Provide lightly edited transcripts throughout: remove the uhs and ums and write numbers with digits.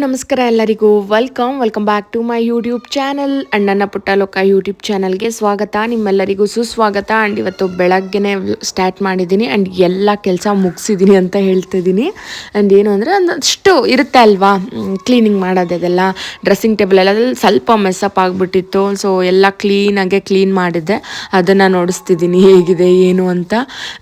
ನಮಸ್ಕಾರ ಎಲ್ಲರಿಗೂ welcome back to my YouTube channel and ನನ್ನ ಪುಟ್ಟ ಲೋಕ ಯೂಟ್ಯೂಬ್ ಚಾನಲ್ಗೆ ಸ್ವಾಗತ. ನಿಮ್ಮೆಲ್ಲರಿಗೂ ಸುಸ್ವಾಗತ. ಆ್ಯಂಡ್ ಇವತ್ತು ಬೆಳಗ್ಗೆನೇ ಸ್ಟಾರ್ಟ್ ಮಾಡಿದ್ದೀನಿ ಆ್ಯಂಡ್ ಎಲ್ಲ ಕೆಲಸ ಮುಗಿಸಿದ್ದೀನಿ ಅಂತ ಹೇಳ್ತಿದ್ದೀನಿ. ಆ್ಯಂಡ್ ಏನು ಅಂದರೆ ಒಂದಷ್ಟು ಇರುತ್ತೆ ಅಲ್ವಾ, ಕ್ಲೀನಿಂಗ್ ಮಾಡೋದೆಲ್ಲ, ಡ್ರೆಸ್ಸಿಂಗ್ ಟೇಬಲ್ ಎಲ್ಲ ಸ್ವಲ್ಪ ಮೆಸ್ಸಪ್ ಆಗಿಬಿಟ್ಟಿತ್ತು. ಸೊ ಎಲ್ಲ ಕ್ಲೀನಾಗೆ ಕ್ಲೀನ್ ಮಾಡಿದ್ದೆ, ಅದನ್ನು ನೋಡಿಸ್ತಿದ್ದೀನಿ ಹೇಗಿದೆ ಏನು ಅಂತ.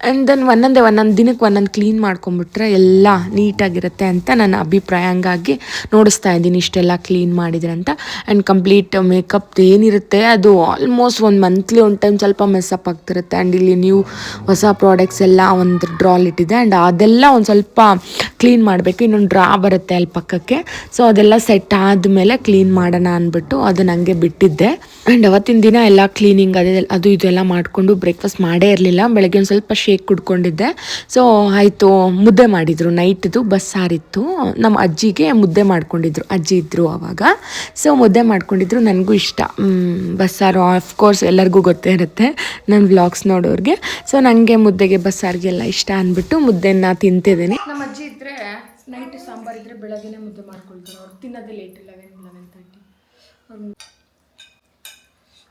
ಆ್ಯಂಡ್ ದೆನ್ ಒಂದೊಂದು ದಿನಕ್ಕೆ ಒಂದೊಂದು ಕ್ಲೀನ್ ಮಾಡ್ಕೊಂಬಿಟ್ರೆ ಎಲ್ಲ ನೀಟಾಗಿರುತ್ತೆ ಅಂತ ನನ್ನ ಅಭಿಪ್ರಾಯ. ಹಂಗಾಗಿ ನೋಡಿಸ್ತಾ ಇದ್ದೀನಿ ಇಷ್ಟೆಲ್ಲ ಕ್ಲೀನ್ ಮಾಡಿದ್ರೆ ಅಂತ. ಆ್ಯಂಡ್ ಕಂಪ್ಲೀಟ್ ಮೇಕಪ್ ಏನಿರುತ್ತೆ ಅದು ಆಲ್ಮೋಸ್ಟ್ ಒಂದು ಮಂತ್ಲಿ ಒಂದು ಟೈಮ್ ಸ್ವಲ್ಪ ಮೆಸ್ಸಪ್ ಆಗ್ತಿರುತ್ತೆ. ಆ್ಯಂಡ್ ಇಲ್ಲಿ ನೀವು ಹೊಸ ಪ್ರಾಡಕ್ಟ್ಸ್ ಎಲ್ಲ ಒಂದು ಡ್ರಾಲ್ ಇಟ್ಟಿದೆ ಆ್ಯಂಡ್ ಅದೆಲ್ಲ ಒಂದು ಸ್ವಲ್ಪ ಕ್ಲೀನ್ ಮಾಡಬೇಕು. ಇನ್ನೊಂದು ಡ್ರಾ ಬರುತ್ತೆ ಅಲ್ಲಿ ಪಕ್ಕಕ್ಕೆ, ಸೊ ಅದೆಲ್ಲ ಸೆಟ್ ಆದಮೇಲೆ ಕ್ಲೀನ್ ಮಾಡೋಣ ಅಂದ್ಬಿಟ್ಟು ಅದನ್ನ ಹಂಗೆ ಬಿಟ್ಟಿದ್ದೆ. ಆ್ಯಂಡ್ ಅವತ್ತಿನ ದಿನ ಎಲ್ಲ ಕ್ಲೀನಿಂಗ್ ಅದು ಇದೆಲ್ಲ ಮಾಡಿಕೊಂಡು ಬ್ರೇಕ್ಫಾಸ್ಟ್ ಮಾಡೇ ಇರಲಿಲ್ಲ. ಬೆಳಗ್ಗೆ ಒಂದು ಸ್ವಲ್ಪ ಶೇಕ್ ಕುಡ್ಕೊಂಡಿದ್ದೆ. ಸೊ ಆಯಿತು, ಮುದ್ದೆ ಮಾಡಿದರು, ನೈಟ್ದು ಬಸ್ಸಾರಿತ್ತು. ನಮ್ಮ ಅಜ್ಜಿಗೆ ಮುದ್ದೆ ಮಾಡ್ಕೊಂಡಿದ್ರು, ಅಜ್ಜಿ ಇದ್ದರು ಆವಾಗ. ಸೊ ಮುದ್ದೆ ಮಾಡ್ಕೊಂಡಿದ್ರು, ನನಗೂ ಇಷ್ಟ ಬಸ್ಸಾರು. ಆಫ್ಕೋರ್ಸ್ ಎಲ್ಲರಿಗೂ ಗೊತ್ತೇ ಇರುತ್ತೆ ನನ್ನ ವ್ಲಾಗ್ಸ್ ನೋಡೋರಿಗೆ. ಸೊ ನನಗೆ ಮುದ್ದೆಗೆ ಬಸ್ಸಾರಿಗೆಲ್ಲ ಇಷ್ಟ ಅಂದ್ಬಿಟ್ಟು ಮುದ್ದೆನ ತಿಂತಿದ್ದೀನಿ. ನಮ್ಮ ಅಜ್ಜಿ ಇದ್ದರೆ ನೈಟ್ ಸಾಂಬಾರು ಇದ್ದರೆ ಬೆಳಗ್ಗೆನೇ ಮುದ್ದೆ ಮಾಡ್ಕೊಳ್ತಾರೆ. ಅವ್ರು ತಿನ್ನೋದೇ ಲೇಟ್, 11:30.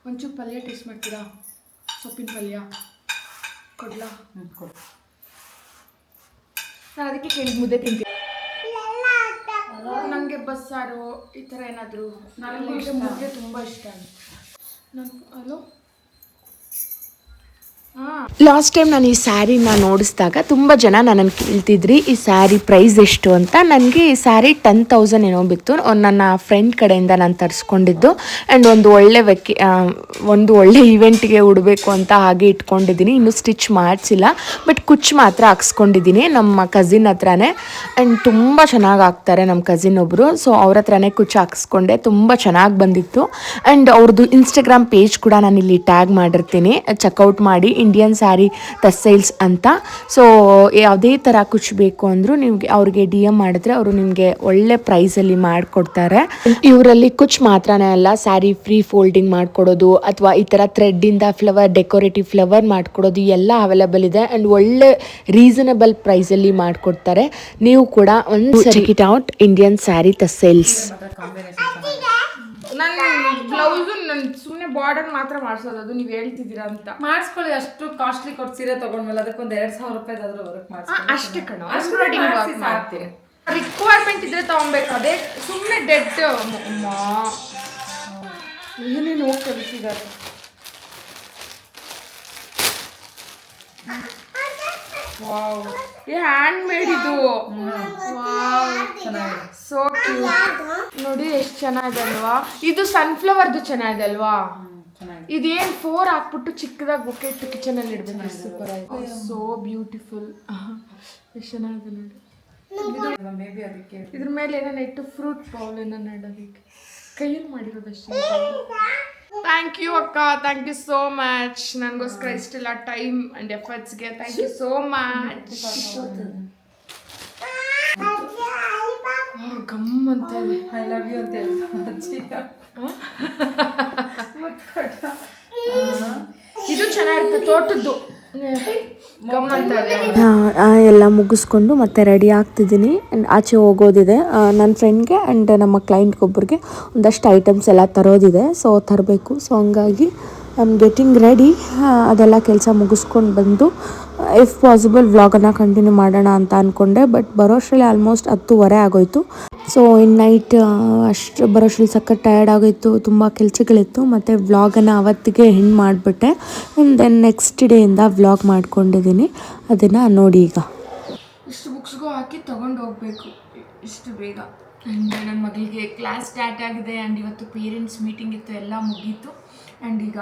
ಒಂಚೂರು ಪಲ್ಯ ಟೇಸ್ಟ್ ಮಾಡ್ತೀರಾ? ಸೊಪ್ಪಿನ ಪಲ್ಯ ಕೊಡ್ಲಾ? ಕೊಡು. ನಾನು ಅದಕ್ಕೆ ಕೇಳಿ ಮುದ್ದೆ ತಿಂತೀನಿ. ನನಗೆ ಬಸ್ಸಾರು ಈ ಥರ ಏನಾದರೂ ನನಗೆ ಮುದ್ದೆ ತುಂಬ ಇಷ್ಟ. ಹಲೋ, ಲಾಸ್ಟ್ ಟೈಮ್ ನಾನು ಈ ಸ್ಯಾರಿನ ನೋಡಿಸಿದಾಗ ತುಂಬ ಜನ ನನ್ನನ್ನು ಕೇಳ್ತಿದ್ರಿ ಈ ಸ್ಯಾರಿ ಪ್ರೈಸ್ ಎಷ್ಟು ಅಂತ. ನನಗೆ ಈ ಸ್ಯಾರಿ 10,000 ಏನೋ ಬಿತ್ತು. ನನ್ನ ಫ್ರೆಂಡ್ ಕಡೆಯಿಂದ ನಾನು ತರಿಸ್ಕೊಂಡಿದ್ದು. ಆ್ಯಂಡ್ ಒಂದು ಒಳ್ಳೆ ಈವೆಂಟ್ಗೆ ಉಡಬೇಕು ಅಂತ ಹಾಗೆ ಇಟ್ಕೊಂಡಿದ್ದೀನಿ. ಇನ್ನೂ ಸ್ಟಿಚ್ ಮಾಡಿಸಿಲ್ಲ, ಬಟ್ ಕುಚ್ಚು ಮಾತ್ರ ಹಾಕ್ಸ್ಕೊಂಡಿದ್ದೀನಿ ನಮ್ಮ ಕಸಿನ್ ಹತ್ರನೇ. ಆ್ಯಂಡ್ ತುಂಬ ಚೆನ್ನಾಗಿ ಹಾಕ್ತಾರೆ ನಮ್ಮ ಕಸಿನ್ ಒಬ್ಬರು. ಸೊ ಅವ್ರ ಹತ್ರನೇ ಕುಚ್ಚು ಹಾಕ್ಸ್ಕೊಂಡೆ, ತುಂಬ ಚೆನ್ನಾಗಿ ಬಂದಿತ್ತು. ಆ್ಯಂಡ್ ಅವ್ರದ್ದು ಇನ್ಸ್ಟಾಗ್ರಾಮ್ ಪೇಜ್ ಕೂಡ ನಾನು ಇಲ್ಲಿ ಟ್ಯಾಗ್ ಮಾಡಿರ್ತೀನಿ, ಚೆಕ್ಔಟ್ ಮಾಡಿ, ಇಂಡಿಯನ್ ಸ್ಯಾರಿ ಟೆಕ್ಸ್ಟೈಲ್ಸ್ ಅಂತ. ಸೊ ಯಾವುದೇ ಥರ ಕುಚ್ಚು ಬೇಕು ಅಂದರೂ ನಿಮಗೆ ಅವ್ರಿಗೆ DM ಮಾಡಿದ್ರೆ ಅವರು ನಿಮಗೆ ಒಳ್ಳೆ ಪ್ರೈಸಲ್ಲಿ ಮಾಡಿಕೊಡ್ತಾರೆ. ಇವರಲ್ಲಿ ಕುಚ್ಚು ಮಾತ್ರನೇ ಅಲ್ಲ, ಸ್ಯಾರಿ ಫ್ರೀ ಫೋಲ್ಡಿಂಗ್ ಮಾಡಿಕೊಡೋದು ಅಥವಾ ಈ ಥರ ಥ್ರೆಡ್ಡಿಂದ ಡೆಕೋರೇಟಿವ್ ಫ್ಲವರ್ ಮಾಡಿಕೊಡೋದು ಎಲ್ಲ ಅವೈಲೇಬಲ್ ಇದೆ. ಆ್ಯಂಡ್ ಒಳ್ಳೆ ರೀಸನಬಲ್ ಪ್ರೈಸಲ್ಲಿ ಮಾಡಿಕೊಡ್ತಾರೆ. ನೀವು ಕೂಡ ಒಂದು check it out, Indian sari textiles. ನನ್ನ ಬ್ಲೌಸು ನಾನು ಸುಮ್ಮನೆ ಬಾರ್ಡರ್ ಮಾತ್ರ ಮಾಡಿಸೋದು, ಅದು ನೀವು ಹೇಳ್ತಿದ್ದೀರಾ ಅಂತ. ಮಾಡಿಸ್ಕೊಳ್ಳಿ, ಅಷ್ಟು ಕಾಸ್ಟ್ಲಿ ಕೊಟ್ಟು ಸೀರೆ ತೊಗೊಂಡ್ಮೇಲೆ ಅದಕ್ಕೊಂದು 2,000 ರೂಪಾಯಿದಾದ್ರೂ ವರ್ಕ್ ಮಾಡಿಸ್ಕೊಳ್ಳಿ. ಅಷ್ಟೇ ಕಣೋ, ಮಾಡ್ತೀನಿ. ರಿಕ್ವೈರ್ಮೆಂಟ್ ಇದ್ರೆ ತೊಗೊಬೇಕು, ಅದೇ ಸುಮ್ಮನೆ ಡೆಡ್ ಏನೇನು ಹೋಗ್ತಿದ್ದಾರೆ. ವಾವ್, ಈ ಹ್ಯಾಂಡ್ ಮೇಡ್ ಇದು. Wow, so cute. ನೋಡಿ ಎಷ್ಟು ಚೆನ್ನಾಗಿದೆ ಅಲ್ವಾ? ಇದು ಸನ್ಫ್ಲವರ್ದು ಚೆನ್ನಾಗಿದೆ ಅಲ್ವಾ? ಇದೇನು 4 ಹಾಕ್ಬಿಟ್ಟು ಚಿಕ್ಕದಾಗಿ ಬೊಕೆಟ್ ಕಿಚನಲ್ಲಿ ಇಡಬೇಕು. ಸೂಪರ್ ಆಗಿದೆ, ಸೋ ಬ್ಯೂಟಿಫುಲ್. ಎಷ್ಟು ಚೆನ್ನಾಗಿದೆ ನೋಡಿ. ಇದ್ರ ಮೇಲೆ ಏನಾನ ಇಟ್ಟು ಫ್ರೂಟ್ ಬೌಲ್ ಏನಾನ ಇಡೋದಕ್ಕೆ ಕೈಯಲ್ಲಿ ಮಾಡಿರೋದಷ್ಟೇ. ಥ್ಯಾಂಕ್ ಯು ಅಕ್ಕ, ಥ್ಯಾಂಕ್ ಯು ಸೋ ಮಚ್. ನನಗೋಸ್ಕರ ಇಷ್ಟೆಲ್ಲ ಟೈಮ್ ಆ್ಯಂಡ್ ಎಫರ್ಟ್ಸ್ಗೆ thank you so much. Gum ಅಂತ ಐ ಲವ್ ಯು ಅಂತ ಇದು ಚೆನ್ನಾಗಿರುತ್ತೆ, ತೋಟದ್ದು ಗಮ್ ಅಂತ. ಎಲ್ಲ ಮುಗಿಸ್ಕೊಂಡು ಮತ್ತೆ ರೆಡಿ ಆಗ್ತಿದ್ದೀನಿ. ಆ್ಯಂಡ್ ಆಚೆ ಹೋಗೋದಿದೆ ನನ್ನ ಫ್ರೆಂಡ್ಗೆ ಆ್ಯಂಡ್ ನಮ್ಮ ಕ್ಲೈಂಟ್ಗೊಬ್ಬರಿಗೆ ಒಂದಷ್ಟು ಐಟಮ್ಸ್ ಎಲ್ಲ ತರೋದಿದೆ. ಸೊ ತರಬೇಕು. ಸೊ ಹಂಗಾಗಿ ಐ ಆಮ್ ಗೆಟಿಂಗ್ ರೆಡಿ. ಅದೆಲ್ಲ ಕೆಲಸ ಮುಗಿಸ್ಕೊಂಡು ಬಂದು ಇಫ್ ಪಾಸಿಬಲ್ ವ್ಲಾಗನ್ನು ಕಂಟಿನ್ಯೂ ಮಾಡೋಣ ಅಂತ ಅಂದ್ಕೊಂಡೆ. ಬಟ್ ಬರೋಷ್ಟರಲ್ಲಿ ಆಲ್ಮೋಸ್ಟ್ 10:30 ಆಗೋಯಿತು. ಸೊ ಇನ್ನು ನೈಟ್ ಅಷ್ಟು ಬರೋಷ್ಟರಲ್ಲಿ ಸಖತ್ ಟಯರ್ಡ್ ಆಗೋಯಿತು, ತುಂಬ ಕೆಲಸಗಳಿತ್ತು. ಮತ್ತು ವ್ಲಾಗನ್ನು ಅವತ್ತಿಗೆ ಹೆಣ್ಣು ಮಾಡಿಬಿಟ್ಟೆ. ಆ್ಯಂಡ್ ದೆನ್ ನೆಕ್ಸ್ಟ್ ಡೇಯಿಂದ ವ್ಲಾಗ್ ಮಾಡ್ಕೊಂಡಿದ್ದೀನಿ, ಅದನ್ನು ನೋಡಿ. ಈಗ ಇಷ್ಟು ಬುಕ್ಸ್ಗೂ ಹಾಕಿ ತೊಗೊಂಡು ಹೋಗಬೇಕು ಇಷ್ಟು ಬೇಗ. ಆ್ಯಂಡ್ ನನ್ನ ಮಗಳಿಗೆ ಕ್ಲಾಸ್ ಸ್ಟಾರ್ಟ್ ಆಗಿದೆ. ಆ್ಯಂಡ್ ಇವತ್ತು ಪೇರೆಂಟ್ಸ್ ಮೀಟಿಂಗ್ ಇತ್ತು, ಎಲ್ಲ ಮುಗೀತು. ಆ್ಯಂಡ್ ಈಗ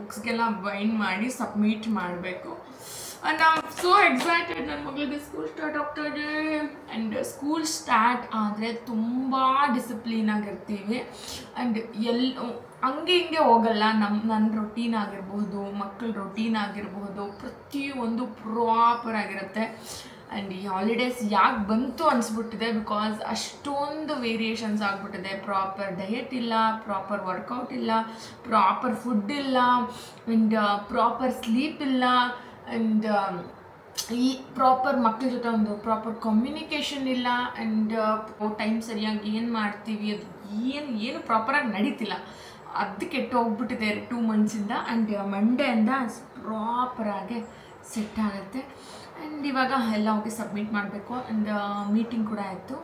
ಬುಕ್ಸ್ಗೆಲ್ಲ ಬೈಂಡ್ ಮಾಡಿ ಸಬ್ಮಿಟ್ ಮಾಡಬೇಕು. And I am so excited. ನನ್ನ ಮಗಳಿಗೆ ಸ್ಕೂಲ್ ಸ್ಟಾರ್ಟ್ ಆಗ್ತಾ ಇದೆ. ಆ್ಯಂಡ್ ಸ್ಕೂಲ್ ಸ್ಟಾರ್ಟ್ ಆದರೆ ತುಂಬ ಡಿಸಿಪ್ಲೀನ್ ಆಗಿರ್ತೀವಿ. ಆ್ಯಂಡ್ ಹಂಗೆ ಹಿಂಗೆ ಹೋಗಲ್ಲ. ನನ್ನ ರೊಟೀನ್ ಆಗಿರ್ಬೋದು, ಮಕ್ಕಳ ರೊಟೀನ್ ಆಗಿರ್ಬೋದು, ಪ್ರತಿಯೊಂದು ಪ್ರಾಪರ್ ಆಗಿರುತ್ತೆ. ಆ್ಯಂಡ್ ಈ ಹಾಲಿಡೇಸ್ ಯಾಕೆ ಬಂತು ಅನಿಸ್ಬಿಟ್ಟಿದೆ, ಬಿಕಾಸ್ ಅಷ್ಟೊಂದು ವೇರಿಯೇಷನ್ಸ್ ಆಗಿಬಿಟ್ಟಿದೆ. ಪ್ರಾಪರ್ ಡಯಟ್ ಇಲ್ಲ, ಪ್ರಾಪರ್ ವರ್ಕೌಟ್ ಇಲ್ಲ, ಪ್ರಾಪರ್ ಫುಡ್ ಇಲ್ಲ, ಆ್ಯಂಡ್ ಪ್ರಾಪರ್ ಸ್ಲೀಪ್ ಇಲ್ಲ. ಆ್ಯಂಡ್ ಈ ಪ್ರಾಪರ್ ಮಕ್ಕಳ ಜೊತೆ ಒಂದು ಪ್ರಾಪರ್ ಕಮ್ಯುನಿಕೇಷನ್ ಇಲ್ಲ. ಆ್ಯಂಡ್ ಟೈಮ್ ಸರಿಯಾಗಿ ಏನು ಮಾಡ್ತೀವಿ ಅದು ಏನು ಪ್ರಾಪರಾಗಿ ನಡೀತಿಲ್ಲ. ಅದು ಕೆಟ್ಟು ಹೋಗ್ಬಿಟ್ಟಿದೆ 2 ಮಂತ್ಸಿಂದ. ಆ್ಯಂಡ್ ಮಂಡೆಯಿಂದ ಪ್ರಾಪರಾಗಿ ಸೆಟ್ ಆಗುತ್ತೆ. ಆ್ಯಂಡ್ ಇವಾಗ ಎಲ್ಲ ಹೋಗಿ ಸಬ್ಮಿಟ್ ಮಾಡಬೇಕು. ಆ್ಯಂಡ್ ಮೀಟಿಂಗ್ ಕೂಡ ಆಯಿತು.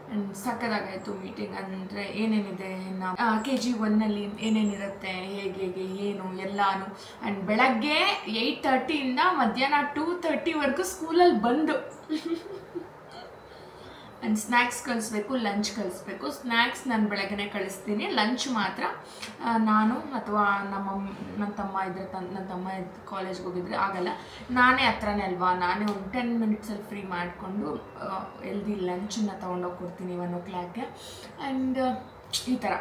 ಆ್ಯಂಡ್ ಸಕ್ಕದಾಗಾಯಿತು ಮೀಟಿಂಗ್. ಅಂದರೆ ಏನೇನಿದೆ ನಾವು KG1ನಲ್ಲಿ ಏನೇನಿರುತ್ತೆ, ಹೇಗೆ ಏನು ಎಲ್ಲಾನು. ಆ್ಯಂಡ್ ಬೆಳಗ್ಗೆ 8:30ಇಂದ ಮಧ್ಯಾಹ್ನ 2:30ವರೆಗೂ ಸ್ಕೂಲಲ್ಲಿ ಬಂದು ಆ್ಯಂಡ್ ಸ್ನ್ಯಾಕ್ಸ್ ಕಳಿಸ್ಬೇಕು, ಲಂಚ್ ಕಳಿಸ್ಬೇಕು. ಸ್ನ್ಯಾಕ್ಸ್ ನಾನು ಬೆಳಗ್ಗೆ ಕಳಿಸ್ತೀನಿ, ಲಂಚ್ ಮಾತ್ರ ನಾನು ಅಥವಾ ನನ್ನ ತಮ್ಮ ಇದ್ದರೆ ನನ್ನ ತಮ್ಮ ಕಾಲೇಜ್ಗೆ ಹೋಗಿದ್ರೆ ಆಗಲ್ಲ. ನಾನೇ ಹತ್ರನೇ ಅಲ್ವಾ, ನಾನೇ ಒಂದು 10 ಮಿನಿಟ್ಸಲ್ಲಿ ಫ್ರೀ ಮಾಡಿಕೊಂಡು ಎಲ್ದಿ ಲಂಚನ್ನ ತೊಗೊಂಡೋಗಿ ಕೊಡ್ತೀನಿ 1 o'clockಗೆ. ಆ್ಯಂಡ್ ಈ ಥರ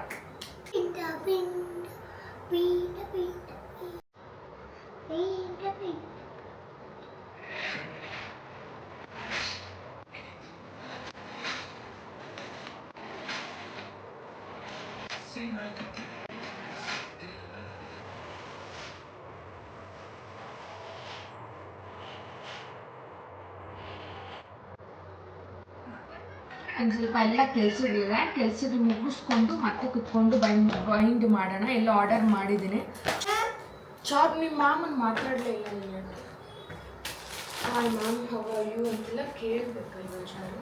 ಒಂದು ಸ್ವಲ್ಪ ಎಲ್ಲ ಕೆಲಸದ ಮುಗಿಸ್ಕೊಂಡು ಮತ್ತೆ ಕುತ್ಕೊಂಡು ಬೈಂಡ್ ಮಾಡೋಣ. ಎಲ್ಲ ಆರ್ಡರ್ ಮಾಡಿದ್ದೀನಿ. ನಿಮ್ಮ ಮಾಮನ್ ಮಾತಾಡಲೇ ಇಲ್ಲ ನೀನು. ಮ್ಯಾಮ್ ಹೌ ಆರ್ ಯು ಅಂತೆಲ್ಲ ಕೇಳಬೇಕಲ್ವ ಚಾರು.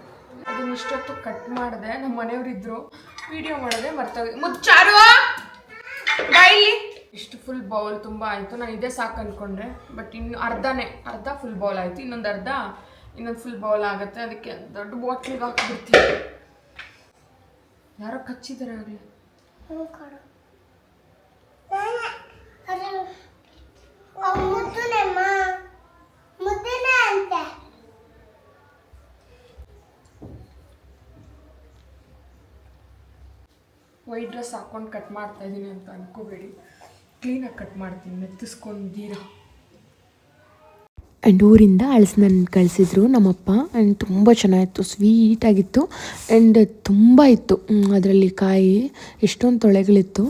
ಅದನ್ನ ಇಷ್ಟೊತ್ತು ಕಟ್ ಮಾಡಿದೆ. ನಮ್ಮ ಮನೆಯವರಿದ್ದರು, ವಿಡಿಯೋ ಮಾಡಿದೆ, ಮರ್ತೋಗಿ ಮುಚ್ಚಾರು ಬಾಯಿಲಿ. ಇಷ್ಟು ಫುಲ್ ಬೌಲ್ ತುಂಬ ಆಯಿತು. ನಾನು ಇದೇ ಸಾಕು ಅಂದ್ಕೊಂಡೆ, ಬಟ್ ಇನ್ನು ಅರ್ಧ ಫುಲ್ ಬೌಲ್ ಆಯಿತು. ಇನ್ನೊಂದು ಫುಲ್ ಬೌಲ್ ಆಗುತ್ತೆ. ಅದಕ್ಕೆ ದೊಡ್ಡ ಬಾಟ್ಲಿಗೆ ಹಾಕ್ಬಿಡ್ತೀನಿ. ಯಾರೋ ಕಚ್ಚಿದ್ದಾರೆ ಆಗಲಿ. ವೈಟ್ ಡ್ರೆಸ್ ಹಾಕ್ಕೊಂಡು ಕಟ್ ಮಾಡ್ತಾ ಇದ್ದೀನಿ ಅಂತ ಅನ್ಕೋಬೇಡಿ. ಕ್ಲೀನಾಗಿ ಕಟ್ ಮಾಡ್ತೀನಿ, ಮೆತ್ತಿಸ್ಕೊಂಡೀರ. ಆ್ಯಂಡ್ ಊರಿಂದ ಹಳಸನ್ನ ಕಳಿಸಿದ್ರು ನಮ್ಮಪ್ಪ. ಆ್ಯಂಡ್ ತುಂಬ ಚೆನ್ನಾಗಿತ್ತು, ಸ್ವೀಟಾಗಿತ್ತು. ಆ್ಯಂಡ್ ತುಂಬ ಇತ್ತು ಅದರಲ್ಲಿ ಕಾಯಿ, ಎಷ್ಟೊಂದು ತೊಳೆಗಳಿತ್ತು.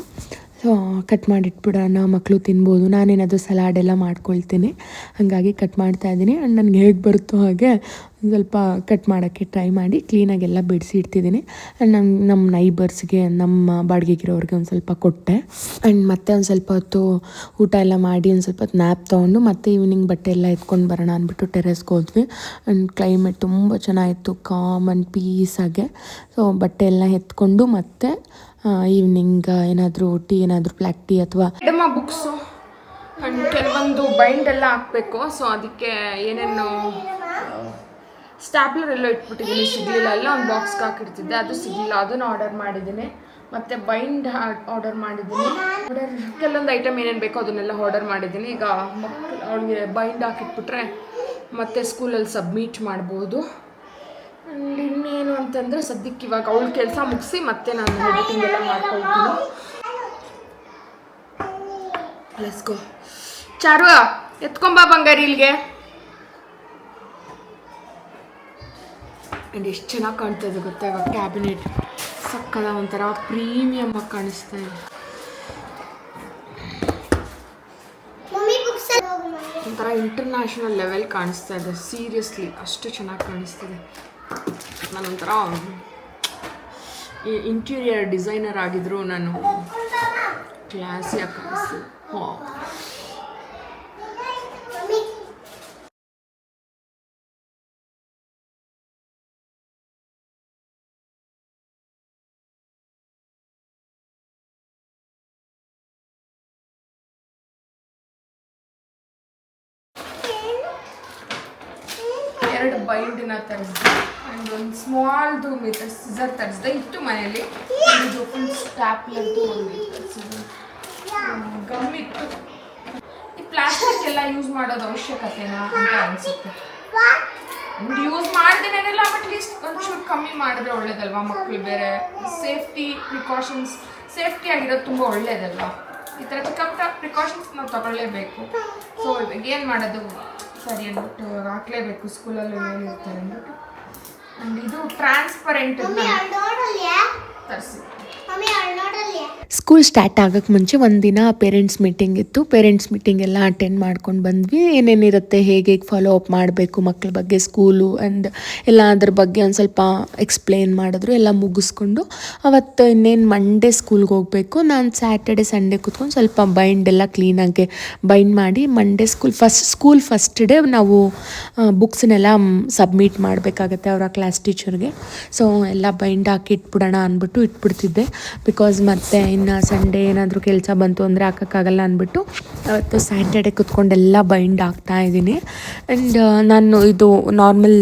ಸೊ ಕಟ್ ಮಾಡಿಟ್ಬಿಡೋಣ, ಮಕ್ಕಳು ತಿನ್ಬೋದು. ನಾನೇನಾದರೂ ಸಲಾಡೆಲ್ಲ ಮಾಡ್ಕೊಳ್ತೀನಿ, ಹಾಗಾಗಿ ಕಟ್ ಮಾಡ್ತಾಯಿದ್ದೀನಿ. ಆ್ಯಂಡ್ ನನಗೆ ಹೇಗೆ ಬರುತ್ತೋ ಹಾಗೆ ಒಂದು ಸ್ವಲ್ಪ ಕಟ್ ಮಾಡೋಕ್ಕೆ ಟ್ರೈ ಮಾಡಿ ಕ್ಲೀನಾಗೆಲ್ಲ ಬಿಡಿಸಿ ಇಡ್ತಿದ್ದೀನಿ. ಆ್ಯಂಡ್ ನಮ್ಮ ನೈಬರ್ಸ್ಗೆ, ನಮ್ಮ ಬಾಡಿಗೆಗಿರೋರಿಗೆ ಒಂದು ಸ್ವಲ್ಪ ಕೊಟ್ಟೆ. ಆ್ಯಂಡ್ ಮತ್ತೆ ಒಂದು ಸ್ವಲ್ಪ ಹೊತ್ತು ಊಟ ಎಲ್ಲ ಮಾಡಿ ಒಂದು ಸ್ವಲ್ಪ ಹೊತ್ತು ನ್ಯಾಪ್ ತೊಗೊಂಡು ಮತ್ತೆ ಈವ್ನಿಂಗ್ ಬಟ್ಟೆ ಎಲ್ಲ ಎತ್ಕೊಂಡು ಬರೋಣ ಅಂದ್ಬಿಟ್ಟು ಟೆರೆಸ್ಗೆ ಹೋದ್ವಿ. ಆ್ಯಂಡ್ ಕ್ಲೈಮೇಟ್ ತುಂಬ ಚೆನ್ನಾಗಿತ್ತು, ಕಾಮ್ ಆ್ಯಂಡ್ ಪೀಸಾಗೆ. ಸೊ ಬಟ್ಟೆ ಎಲ್ಲ ಎತ್ಕೊಂಡು ಮತ್ತೆ ಈವ್ನಿಂಗ್ ಏನಾದರೂ ಟೀ, ಏನಾದರೂ ಬ್ಲ್ಯಾಕ್ ಟೀ ಅಥವಾ ಬುಕ್ಸು ಆ್ಯಂಡ್ ಕೆಲವೊಂದು ಬೈಂಡ್ ಎಲ್ಲ ಹಾಕಬೇಕು. ಸೊ ಅದಕ್ಕೆ ಏನೇನು ಸ್ಟ್ಯಾಪ್ಲರ್ ಎಲ್ಲ ಇಟ್ಬಿಟ್ಟಿದ್ದೀನಿ, ಸಿಗಲಿಲ್ಲ. ಎಲ್ಲ ಒಂದು ಬಾಕ್ಸ್ಗೆ ಹಾಕಿರ್ತಿದ್ದೆ, ಅದು ಸಿಗಲಿಲ್ಲ. ಅದನ್ನು ಆರ್ಡರ್ ಮಾಡಿದ್ದೀನಿ. ಮತ್ತು ಬೈಂಡ್ ಆರ್ಡರ್ ಮಾಡಿದ್ದೀನಿ. ಕೆಲವೊಂದು ಐಟಮ್ ಏನೇನು ಬೇಕೋ ಅದನ್ನೆಲ್ಲ ಆರ್ಡರ್ ಮಾಡಿದ್ದೀನಿ. ಈಗ ಅವಳಿಗೆ ಬೈಂಡ್ ಹಾಕಿಟ್ಬಿಟ್ರೆ ಮತ್ತೆ ಸ್ಕೂಲಲ್ಲಿ ಸಬ್ಮಿಟ್ ಮಾಡ್ಬೋದು. ಆ್ಯಂಡ್ ಇನ್ನೇನು ಅಂತಂದರೆ ಸದ್ಯಕ್ಕೆ ಇವಾಗ ಅವಳ ಕೆಲಸ ಮುಗಿಸಿ ಮತ್ತೆ ನಾನು ಎಡಿಟಿಂಗ್ ಎಲ್ಲ ಮಾಡ್ಕೊಳ್ತೀನಿ. Let's go. ಚಾರು ಎತ್ಕೊಂಬಾ ಬಂಗಾರಿ ಇಲ್ಲಿಗೆ. ಆ್ಯಂಡ್ ಎಷ್ಟು ಚೆನ್ನಾಗಿ ಕಾಣ್ತಾ ಇದೆ ಗೊತ್ತಾ ಇವಾಗ ಕ್ಯಾಬಿನೆಟ್. ಸಕ್ಕದ ಒಂಥರ ಪ್ರೀಮಿಯಮ್ ಆಗಿ ಕಾಣಿಸ್ತಾ ಇದೆ. ಒಂಥರ ಇಂಟರ್ನ್ಯಾಷನಲ್ ಲೆವೆಲ್ ಕಾಣಿಸ್ತಾ ಇದೆ. ಸೀರಿಯಸ್ಲಿ ಅಷ್ಟು ಚೆನ್ನಾಗಿ ಕಾಣಿಸ್ತಿದೆ. ನಾನೊಂಥರ ಇಂಟೀರಿಯರ್ ಡಿಸೈನರ್ ಆಗಿದ್ರು ನಾನು ಕ್ಲಾಸಿಯಾಗಿ ಕಾಣಿಸ್ತೀನಿ. ಎರಡು ಬೈಂಡಿನ ತರಿಸಿದೆ. ಆ್ಯಂಡ್ ಒಂದು ಸ್ಮಾಲ್ದು ಸಿಸರ್ ತರಿಸಿದೆ, ಇತ್ತು ಮನೆಯಲ್ಲಿ. ಇದು ಫುಲ್ ಸ್ಟ್ಯಾಪ್ಲರ್ದು ಒಂದು ಗಮ್ ಇತ್ತು. ಈ ಪ್ಲಾಸ್ಟಿಕ್ ಎಲ್ಲ ಯೂಸ್ ಮಾಡೋದು ಅವಶ್ಯಕತೆನಾ ಅಂತ ಅನಿಸುತ್ತೆ. ಯೂಸ್ ಮಾಡ್ದೇನೇನಿಲ್ಲ, ಬಟ್ ಅಟ್ಲೀಸ್ಟ್ ಒಂಚೂರು ಕಮ್ಮಿ ಮಾಡಿದ್ರೆ ಒಳ್ಳೇದಲ್ವಾ. ಮಕ್ಕಳು ಬೇರೆ ಪ್ರಿಕಾಷನ್ಸ್ ಸೇಫ್ಟಿ ಆಗಿರೋದು ತುಂಬ ಒಳ್ಳೇದಲ್ವಾ. ಈ ಥರ ಚಿಕ್ಕ ಪ್ರಿಕಾಷನ್ಸ್ ನಾವು ತಗೊಳ್ಳೇಬೇಕು. ಸೊ ಇವಾಗ ಏನು ಮಾಡೋದು ಸರಿ ಅಂದ್ಬಿಟ್ಟು ಹಾಕ್ಲೇಬೇಕು, ಸ್ಕೂಲಲ್ಲಿ ಏನಿರ್ತಾರೆ ಅಂದ್ಬಿಟ್ಟು. ಆ್ಯಂಡ್ ಇದು ಟ್ರಾನ್ಸ್ಪರೆಂಟ್ ತರಿಸಿ. ಸ್ಕೂಲ್ ಸ್ಟಾರ್ಟ್ ಆಗೋಕ್ಕೆ ಮುಂಚೆ ಒಂದಿನ ಪೇರೆಂಟ್ಸ್ ಮೀಟಿಂಗ್ ಇತ್ತು. ಪೇರೆಂಟ್ಸ್ ಮೀಟಿಂಗ್ ಎಲ್ಲ ಅಟೆಂಡ್ ಮಾಡ್ಕೊಂಡು ಬಂದ್ವಿ. ಏನೇನಿರುತ್ತೆ, ಹೇಗೆ ಫಾಲೋ ಅಪ್ ಮಾಡಬೇಕು ಮಕ್ಕಳ ಬಗ್ಗೆ ಸ್ಕೂಲು ಆ್ಯಂಡ್ ಎಲ್ಲ ಅದ್ರ ಬಗ್ಗೆ ಒಂದು ಸ್ವಲ್ಪ ಎಕ್ಸ್ಪ್ಲೇನ್ ಮಾಡಿದ್ರು. ಎಲ್ಲ ಮುಗಿಸ್ಕೊಂಡು ಅವತ್ತು ಇನ್ನೇನು ಮಂಡೇ ಸ್ಕೂಲ್ಗೆ ಹೋಗಬೇಕು. ನಾನು ಸ್ಯಾಟರ್ಡೆ ಸಂಡೇ ಕೂತ್ಕೊಂಡು ಸ್ವಲ್ಪ ಬೈಂಡ್ ಎಲ್ಲ ಕ್ಲೀನಾಗಿ ಬೈಂಡ್ ಮಾಡಿ ಮಂಡೇ ಸ್ಕೂಲ್ ಫಸ್ಟ್ ಡೇ ನಾವು ಬುಕ್ಸ್ನೆಲ್ಲ ಸಬ್ಮಿಟ್ ಮಾಡಬೇಕಾಗತ್ತೆ ಅವರ ಕ್ಲಾಸ್ ಟೀಚರ್ಗೆ. ಸೊ ಎಲ್ಲ ಬೈಂಡ್ ಹಾಕಿ ಇಟ್ಬಿಡೋಣ ಅಂದ್ಬಿಟ್ಟು ಇಟ್ಬಿಡ್ತಿದ್ದೆ. ಬಿಕಾಸ್ ಮತ್ತೆ ಇನ್ನು ಸಂಡೇ ಏನಾದರೂ ಕೆಲಸ ಬಂತು ಅಂದರೆ ಹಾಕೋಕ್ಕಾಗಲ್ಲ ಅಂದ್ಬಿಟ್ಟು ಅವತ್ತು ಸ್ಯಾಟರ್ಡೆ ಕುತ್ಕೊಂಡೆಲ್ಲ ಬೈಂಡ್ ಆಗ್ತಾ ಇದ್ದೀನಿ. ಆ್ಯಂಡ್ ನಾನು ಇದು ನಾರ್ಮಲ್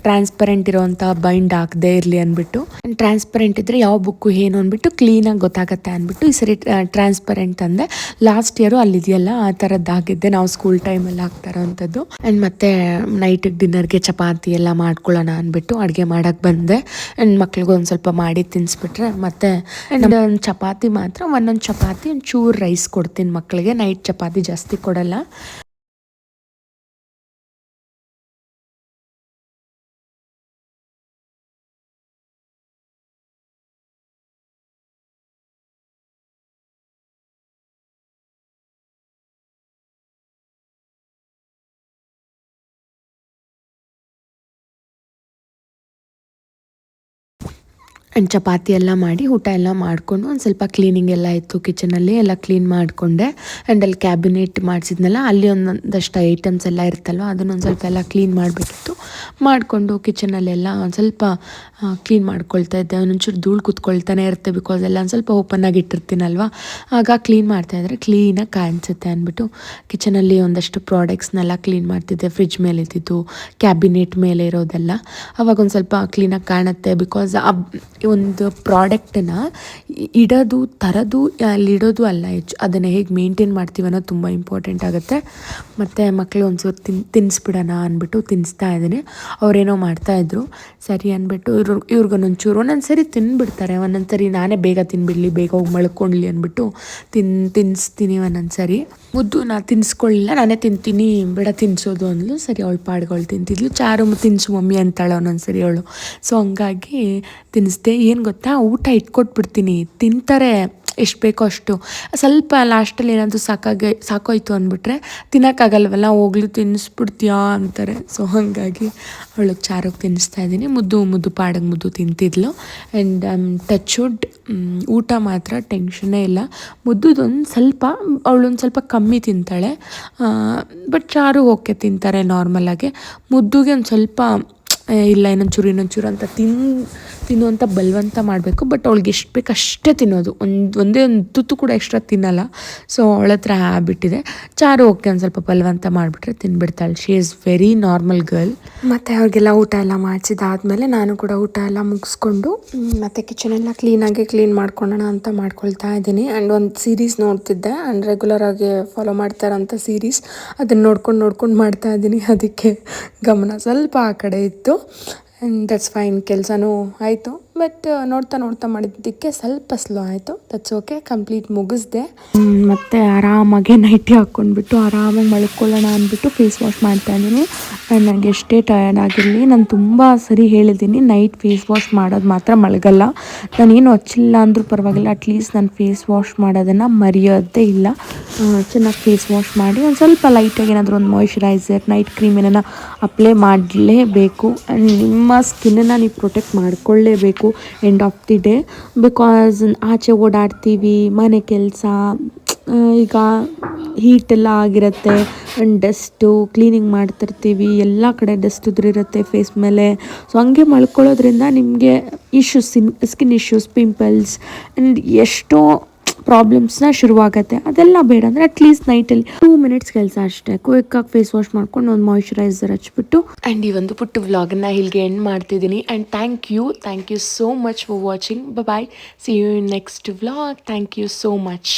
ಟ್ರಾನ್ಸ್ಪರೆಂಟ್ ಇರೋವಂಥ ಬೈಂಡ್ ಹಾಕದೇ ಇರಲಿ ಅಂದ್ಬಿಟ್ಟು, ಟ್ರಾನ್ಸ್ಪರೆಂಟ್ ಇದ್ದರೆ ಯಾವ ಬುಕ್ಕು ಏನು ಅಂದ್ಬಿಟ್ಟು ಕ್ಲೀನಾಗಿ ಗೊತ್ತಾಗತ್ತೆ ಅಂದ್ಬಿಟ್ಟು ಈ ಸರಿ ಟ್ರಾನ್ಸ್ಪರೆಂಟ್ ತಂದೆ. ಲಾಸ್ಟ್ ಇಯರು ಅಲ್ಲಿದೆಯಲ್ಲ ಆ ಥರದ್ದಾಗಿದ್ದೆ, ನಾವು ಸ್ಕೂಲ್ ಟೈಮಲ್ಲಿ ಹಾಕ್ತಾ ಇರೋವಂಥದ್ದು. ಆ್ಯಂಡ್ ಮತ್ತು ನೈಟಿಗೆ ಡಿನ್ನರ್ಗೆ ಚಪಾತಿ ಎಲ್ಲ ಮಾಡ್ಕೊಳ್ಳೋಣ ಅಂದ್ಬಿಟ್ಟು ಅಡುಗೆ ಮಾಡೋಕ್ಕೆ ಬಂದೆ. ಆ್ಯಂಡ್ ಮಕ್ಳಿಗೆ ಒಂದು ಸ್ವಲ್ಪ ಮಾಡಿ ತಿನ್ನಿಸ್ಬಿಟ್ರೆ ಮತ್ತು ಒಂದು ಚಪಾತಿ ಮಾತ್ರ ಒಂದೊಂದು ಚಪಾತಿ ಒಂಚೂರು ರೈಸ್ ಕೊಡ್ತೀನಿ ಮಕ್ಕಳಿಗೆ. ನೈಟ್ ಚಪಾತಿ ಜಾಸ್ತಿ ಕೊಡಲ್ಲ. ಆ್ಯಂಡ್ ಚಪಾತಿ ಎಲ್ಲ ಮಾಡಿ ಊಟ ಎಲ್ಲ ಮಾಡಿಕೊಂಡು ಒಂದು ಸ್ವಲ್ಪ ಕ್ಲೀನಿಂಗ್ ಎಲ್ಲ ಇತ್ತು ಕಿಚನಲ್ಲಿ, ಎಲ್ಲ ಕ್ಲೀನ್ ಮಾಡಿಕೊಂಡೆ. ಆ್ಯಂಡ್ ಅಲ್ಲಿ ಕ್ಯಾಬಿನೆಟ್ ಮಾಡಿಸಿದ್ನಲ್ಲ, ಅಲ್ಲಿ ಒಂದಷ್ಟು ಐಟಮ್ಸ್ ಎಲ್ಲ ಇರುತ್ತಲ್ವ ಅದನ್ನೊಂದು ಸ್ವಲ್ಪ ಎಲ್ಲ ಕ್ಲೀನ್ ಮಾಡಬೇಕಿತ್ತು. ಮಾಡಿಕೊಂಡು ಕಿಚನಲ್ಲೆಲ್ಲ ಒಂದು ಸ್ವಲ್ಪ ಕ್ಲೀನ್ ಮಾಡ್ಕೊಳ್ತಾ ಇದ್ದೆ. ಒಂಚೂರು ಧೂಳು ಕೂತ್ಕೊಳ್ತಾನೆ ಇರುತ್ತೆ, ಬಿಕಾಸ್ ಎಲ್ಲ ಒಂದು ಸ್ವಲ್ಪ ಓಪನ್ನಾಗಿ ಇಟ್ಟಿರ್ತೀನಲ್ವ, ಆಗ ಕ್ಲೀನ್ ಮಾಡ್ತಾಯಿದ್ರೆ ಕ್ಲೀನಾಗಿ ಕಾಣಿಸುತ್ತೆ ಅಂದ್ಬಿಟ್ಟು ಕಿಚನಲ್ಲಿ ಒಂದಷ್ಟು ಪ್ರಾಡಕ್ಟ್ಸ್ನೆಲ್ಲ ಕ್ಲೀನ್ ಮಾಡ್ತಿದ್ದೆ. ಫ್ರಿಜ್ ಮೇಲೆ ಇದ್ದಿದ್ದು, ಕ್ಯಾಬಿನೆಟ್ ಮೇಲೆ ಇರೋದೆಲ್ಲ ಅವಾಗ ಒಂದು ಸ್ವಲ್ಪ ಕ್ಲೀನಾಗಿ ಕಾಣುತ್ತೆ. ಬಿಕಾಸ್ ಒಂದು ಪ್ರಾಡಕ್ಟನ್ನ ಇಡೋದು ತರೋದು ಅಲ್ಲಿಡೋದು ಅಲ್ಲ, ಅದನ್ನು ಹೇಗೆ ಮೇಂಟೈನ್ ಮಾಡ್ತೀವಿ ಅನ್ನೋದು ತುಂಬ ಇಂಪಾರ್ಟೆಂಟ್ ಆಗುತ್ತೆ. ಮತ್ತು ಮಕ್ಕಳು ಒಂಚೂರು ತಿನ್ನಿಸ್ಬಿಡೋಣ ಅಂದ್ಬಿಟ್ಟು ತಿನ್ನಿಸ್ತಾ ಇದ್ದೀನಿ. ಅವರೇನೋ ಮಾಡ್ತಾಯಿದ್ರು, ಸರಿ ಅಂದ್ಬಿಟ್ಟು ಇವ್ರಿಗೊಂದೊಂಚೂರು ಒಂದೊಂದು ಸರಿ ತಿನ್ಬಿಡ್ತಾರೆ, ಒಂದೊಂದು ಸರಿ ನಾನೇ ಬೇಗ ತಿನ್ಬಿಡಲಿ, ಬೇಗ ಹೋಗಿ ಮಳ್ಕೊಳ್ಳಿ ಅಂದ್ಬಿಟ್ಟು ತಿನ್ನಿಸ್ತೀನಿ. ಒಂದೊಂದು ಸರಿ ಮುದ್ದು ನಾನು ತಿನ್ನಿಸ್ಕೊಳ್ಳಿಲ್ಲ, ನಾನೇ ತಿಂತೀನಿ ಬೇಡ ತಿನ್ನಿಸೋದು ಅಂದ್ಲು. ಸರಿ ಅವಳು ಪಾಡ್ಗಳು ತಿಂತಿದ್ಲು. ಚಾರು ತಿನ್ನಿಸು ಮಮ್ಮಿ ಅಂತಾಳೆ ಒಂದೊಂದು ಸರಿ ಅವಳು. ಸೊ ಹಂಗಾಗಿ ತಿನ್ನಿಸ್ದೆ. ಏನು ಗೊತ್ತಾ, ಊಟ ಇಟ್ಕೊಟ್ಬಿಡ್ತೀನಿ, ತಿಂತಾರೆ ಎಷ್ಟು ಬೇಕೋ ಅಷ್ಟು. ಸ್ವಲ್ಪ ಲಾಸ್ಟಲ್ಲಿ ಏನಾದರೂ ಸಾಕೋಯ್ತು ಅಂದ್ಬಿಟ್ರೆ ತಿನ್ನೋಕ್ಕಾಗಲ್ವಲ್ಲ, ಹೋಗ್ಲಿ ತಿನ್ನಿಸ್ಬಿಡ್ತೀಯಾ ಅಂತಾರೆ. ಸೊ ಹಾಗಾಗಿ ಅವಳು ಚಾರೋಗಿ ತಿನ್ನಿಸ್ತಾ ಇದ್ದೀನಿ. ಮುದ್ದು ಪಾಡಿಗೆ ಮುದ್ದು ತಿಂತಿದ್ಲು. ಆ್ಯಂಡ್ ಟಚ್ವುಡ್ ಊಟ ಮಾತ್ರ ಟೆನ್ಷನ್ನೇ ಇಲ್ಲ. ಮುದ್ದುದೊಂದು ಸ್ವಲ್ಪ ಅವಳೊಂದು ಸ್ವಲ್ಪ ಕಮ್ಮಿ ತಿಂತಾಳೆ, ಬಟ್ ಚಾರು ಓಕೆ ತಿಂತಾರೆ ನಾರ್ಮಲಾಗೆ. ಮುದ್ದುಗೆ ಒಂದು ಸ್ವಲ್ಪ ಇಲ್ಲ ಇನ್ನೊಂಚೂರು ಅಂತ ತಿನ್ನುವಂಥ ಬಲವಂತ ಮಾಡಬೇಕು. ಬಟ್ ಅವಳಿಗೆ ಎಷ್ಟು ಬೇಕು ಅಷ್ಟೇ ತಿನ್ನೋದು, ಒಂದೇ ಒಂದು ತುತ್ತು ಕೂಡ ಎಕ್ಸ್ಟ್ರಾ ತಿನ್ನಲ್ಲ. ಸೊ ಅವಳ ಹತ್ರ ಹ್ಯಾಬಿಟ್ ಇದೆ. ಚಾರು ಓಕೆ ಒಂದು ಸ್ವಲ್ಪ ಬಲವಂತ ಮಾಡಿಬಿಟ್ರೆ ತಿನ್ಬಿಡ್ತಾಳೆ. She is very normal girl. ಮತ್ತು ಅವ್ರಿಗೆಲ್ಲ ಊಟ ಎಲ್ಲ ಮಾಡಿಸಿದಾದ್ಮೇಲೆ ನಾನು ಕೂಡ ಊಟ ಎಲ್ಲ ಮುಗಿಸ್ಕೊಂಡು ಮತ್ತು ಕಿಚನೆಲ್ಲ ಕ್ಲೀನ್ ಮಾಡ್ಕೊಳ್ಳೋಣ ಅಂತ ಮಾಡ್ಕೊಳ್ತಾ ಇದ್ದೀನಿ. ಆ್ಯಂಡ್ ಒಂದು ಸೀರೀಸ್ ನೋಡ್ತಿದ್ದೆ, ಆ್ಯಂಡ್ ರೆಗ್ಯುಲರಾಗಿ ಫಾಲೋ ಮಾಡ್ತಾ ಇರೋಂಥ ಸೀರೀಸ್, ಅದನ್ನು ನೋಡ್ಕೊಂಡು ಮಾಡ್ತಾ ಇದ್ದೀನಿ. ಅದಕ್ಕೆ ಗಮನ ಸ್ವಲ್ಪ ಆ ಕಡೆ ಇತ್ತು. ಆ್ಯಂಡ್ ದಟ್ಸ್ ಫೈನ್, ಕೆಲಸನೂ ಆಯಿತು. ಬಟ್ ನೋಡ್ತಾ ಮಾಡಿದ್ದಕ್ಕೆ ಸ್ವಲ್ಪ ಸ್ಲೋ ಆಯಿತು. ದಟ್ಸ್ ಓಕೆ, ಕಂಪ್ಲೀಟ್ ಮುಗಿಸ್ದೆ. ಮತ್ತು ಆರಾಮಾಗಿ ನೈಟಿ ಹಾಕ್ಕೊಂಡ್ಬಿಟ್ಟು ಆರಾಮಾಗಿ ಮಲ್ಕೊಳ್ಳೋಣ ಅಂದ್ಬಿಟ್ಟು ಫೇಸ್ ವಾಶ್ ಮಾಡ್ತಾಯಿದ್ದೀನಿ. ಆ್ಯಂಡ್ ನನಗೆ ಎಷ್ಟೇ ಟಯರ್ಡ್ ಆಗಿರಲಿ, ನಾನು ತುಂಬ ಸರಿ ಹೇಳಿದ್ದೀನಿ, ನೈಟ್ ಫೇಸ್ ವಾಶ್ ಮಾಡೋದು ಮಾತ್ರ ಮಲಗಲ್ಲ. ನಾನೇನು ಹಚ್ಚಿಲ್ಲ ಅಂದರೂ ಪರವಾಗಿಲ್ಲ, ಅಟ್ಲೀಸ್ಟ್ ನಾನು ಫೇಸ್ ವಾಶ್ ಮಾಡೋದನ್ನು ಮರೆಯೋದೇ ಇಲ್ಲ. ಚೆನ್ನಾಗಿ ಫೇಸ್ ವಾಶ್ ಮಾಡಿ ಒಂದು ಸ್ವಲ್ಪ ಲೈಟಾಗಿ ಏನಾದರೂ ಒಂದು ಮಾಯಿಶ್ಚರೈಸರ್, ನೈಟ್ ಕ್ರೀಮ್ ಏನಾರ ಅಪ್ಲೈ ಮಾಡಲೇಬೇಕು. ಆ್ಯಂಡ್ ನಿಮ್ಮ ಸ್ಕಿನ್ನನ್ನು ನೀವು ಪ್ರೊಟೆಕ್ಟ್ ಮಾಡ್ಕೊಳ್ಳೇಬೇಕು end of the day. Because ಆಚೆ ಓಡಾಡ್ತೀವಿ, ಮನೆ ಕೆಲಸ, ಈಗ ಹೀಟೆಲ್ಲ ಆಗಿರುತ್ತೆ, ಆ್ಯಂಡ್ ಡಸ್ಟು ಕ್ಲೀನಿಂಗ್ ಮಾಡ್ತಿರ್ತೀವಿ, ಎಲ್ಲ ಕಡೆ ಡಸ್ಟ್ ಉದುರಿರುತ್ತೆ ಫೇಸ್ ಮೇಲೆ. ಸೊ ಹಂಗೆ ಮಲ್ಕೊಳ್ಳೋದ್ರಿಂದ ನಿಮಗೆ ಸ್ಕಿನ್ ಇಶ್ಯೂಸ್, ಪಿಂಪಲ್ಸ್ ಆ್ಯಂಡ್ ಎಷ್ಟೋ ಪ್ರಾಬ್ಲಮ್ಸ್ನ ಶುರುವಾಗುತ್ತೆ. ಅದೆಲ್ಲ ಬೇಡ ಅಂದರೆ ಅಟ್ಲೀಸ್ಟ್ ನೈಟಲ್ಲಿ 2 ಮಿನಿಟ್ಸ್ ಕೆಲಸ ಅಷ್ಟೇ, ಕ್ವಿಕ್ಕಾಗಿ ಫೇಸ್ ವಾಶ್ ಮಾಡ್ಕೊಂಡು ಒಂದು ಮಾಯಿಶ್ಚರೈಸರ್ ಹಚ್ಬಿಟ್ಟು. ಆ್ಯಂಡ್ ಈ ಒಂದು ಪುಟ್ಟ ವ್ಲಾಗನ್ನು ಇಲ್ಲಿಗೆ ಎಂಡ್ ಮಾಡ್ತಿದ್ದೀನಿ. And thank you so much for watching. Bye, see you in next vlog. Thank you so much.